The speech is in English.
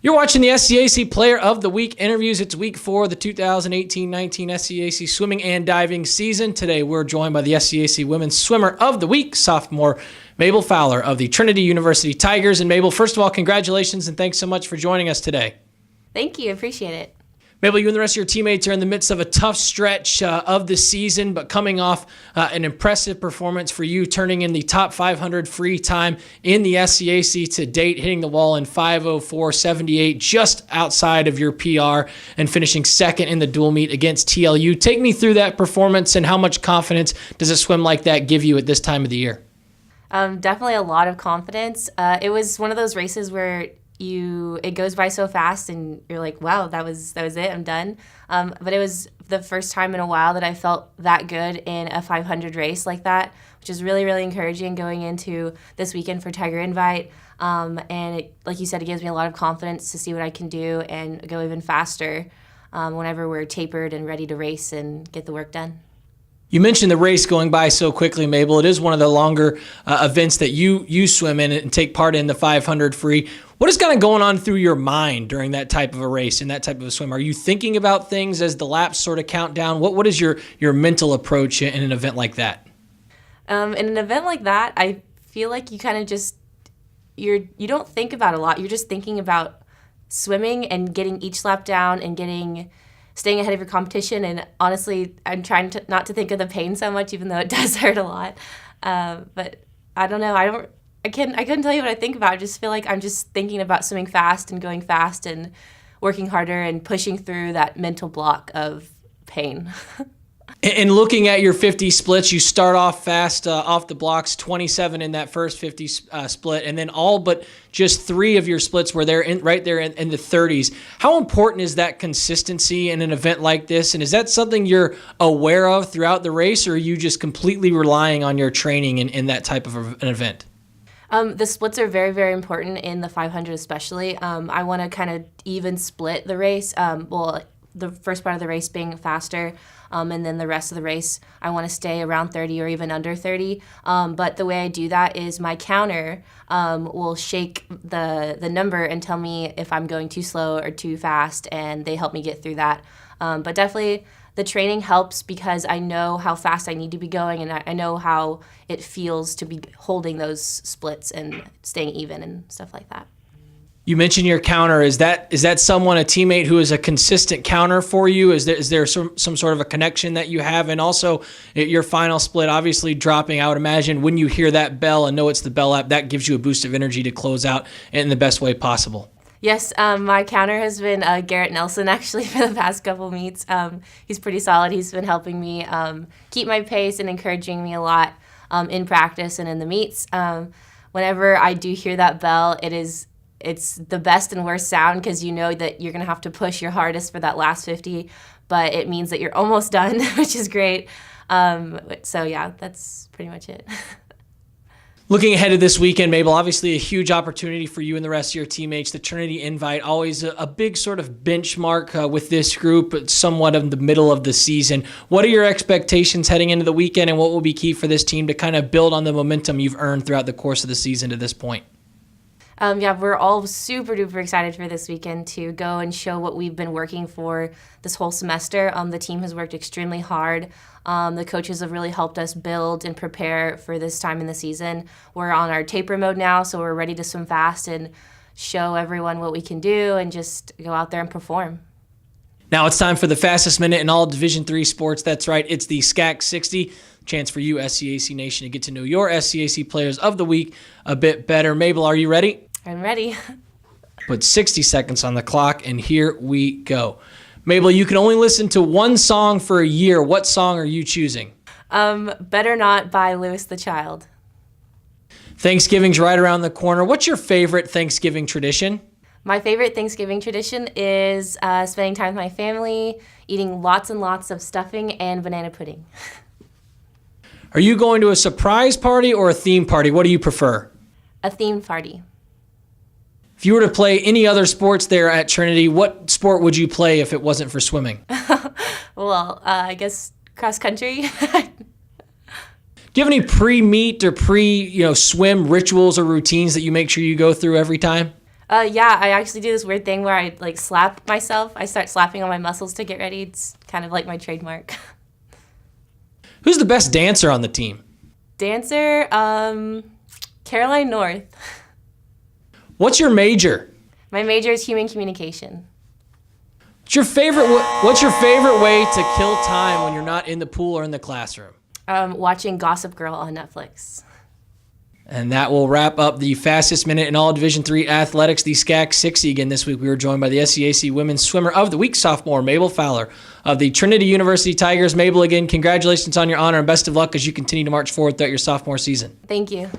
You're watching the SCAC Player of the Week interviews. It's week 4 of the 2018-19 SCAC swimming and diving season. Today, we're joined by the SCAC Women's Swimmer of the Week, sophomore Mabel Fowler of the Trinity University Tigers. And Mabel, first of all, congratulations and thanks so much for joining us today. Thank you. Appreciate it. Mabel, you and the rest of your teammates are in the midst of a tough stretch of the season, but coming off an impressive performance for you, turning in the top 500 free time in the SCAC to date, hitting the wall in 5:04.78, just outside of your PR, and finishing second in the dual meet against TLU. Take me through that performance and how much confidence does a swim like that give you at this time of the year? Definitely a lot of confidence. It was one of those races where it goes by so fast and you're like, wow, that was it, I'm done. But it was the first time in a while that I felt that good in a 500 race like that, which is really, really encouraging going into this weekend for Tiger Invite. And like you said, it gives me a lot of confidence to see what I can do and go even faster whenever we're tapered and ready to race and get the work done. You mentioned the race going by so quickly, Mabel. It is one of the longer events that you swim in and take part in, the 500 free. What is kind of going on through your mind during that type of a race and that type of a swim? Are you thinking about things as the laps sort of count down? What is your mental approach in an event like that? In an event like that, I feel like you kind of just, you don't think about a lot. You're just thinking about swimming and getting each lap down and staying ahead of your competition. And honestly, I'm trying not to think of the pain so much, even though it does hurt a lot. But I don't know. I couldn't tell you what I think about. I just feel like I'm just thinking about swimming fast and going fast and working harder and pushing through that mental block of pain. And looking at your 50 splits, you start off fast off the blocks, 27 in that first 50 split, and then all but just 3 of your splits were there right there in the 30s. How important is that consistency in an event like this? And is that something you're aware of throughout the race, or are you just completely relying on your training in that type of an event? The splits are very, very important in the 500 especially. I want to kind of even split the race. The first part of the race being faster, and then the rest of the race, I want to stay around 30 or even under 30. But the way I do that is my counter will shake the number and tell me if I'm going too slow or too fast, and they help me get through that. But definitely the training helps because I know how fast I need to be going, and I know how it feels to be holding those splits and staying even and stuff like that. You mentioned your counter. Is that a teammate who is a consistent counter for you? Is there some sort of a connection that you have? And also your final split, obviously dropping, I would imagine when you hear that bell and know it's the bell app, that gives you a boost of energy to close out in the best way possible. Yes, my counter has been Garrett Nelson, actually, for the past couple meets. He's pretty solid. He's been helping me keep my pace and encouraging me a lot in practice and in the meets. Whenever I do hear that bell, it's the best and worst sound because you know that you're going to have to push your hardest for that last 50, but it means that you're almost done, which is great. So, yeah, that's pretty much it. Looking ahead to this weekend, Mabel, obviously a huge opportunity for you and the rest of your teammates. The Trinity Invite, always a big sort of benchmark with this group, but somewhat in the middle of the season. What are your expectations heading into the weekend, and what will be key for this team to kind of build on the momentum you've earned throughout the course of the season to this point? We're all super duper excited for this weekend to go and show what we've been working for this whole semester. The team has worked extremely hard. The coaches have really helped us build and prepare for this time in the season. We're on our taper mode now, so we're ready to swim fast and show everyone what we can do and just go out there and perform. Now it's time for the fastest minute in all Division III sports. That's right, it's the SCAC 60. Chance for you, SCAC Nation, to get to know your SCAC Players of the Week a bit better. Mabel, are you ready? I'm ready. Put 60 seconds on the clock, and here we go. Mabel, you can only listen to one song for a year. What song are you choosing? Better Not by Louis the Child. Thanksgiving's right around the corner. What's your favorite Thanksgiving tradition? My favorite Thanksgiving tradition is spending time with my family, eating lots and lots of stuffing and banana pudding. Are you going to a surprise party or a theme party? What do you prefer? A themed party. If you were to play any other sports there at Trinity, what sport would you play if it wasn't for swimming? Well, I guess cross country. Do you have any pre-meet or pre-swim rituals or routines that you make sure you go through every time? Yeah, I actually do this weird thing where I like slap myself. I start slapping on my muscles to get ready. It's kind of like my trademark. Who's the best dancer on the team? Dancer, Caroline North. What's your major? My major is human communication. What's your favorite way to kill time when you're not in the pool or in the classroom? Watching Gossip Girl on Netflix. And that will wrap up the fastest minute in all Division III athletics, the SCAC 60. Again, this week we were joined by the SCAC Women's Swimmer of the Week, sophomore Mabel Fowler of the Trinity University Tigers. Mabel, again, congratulations on your honor and best of luck as you continue to march forward throughout your sophomore season. Thank you.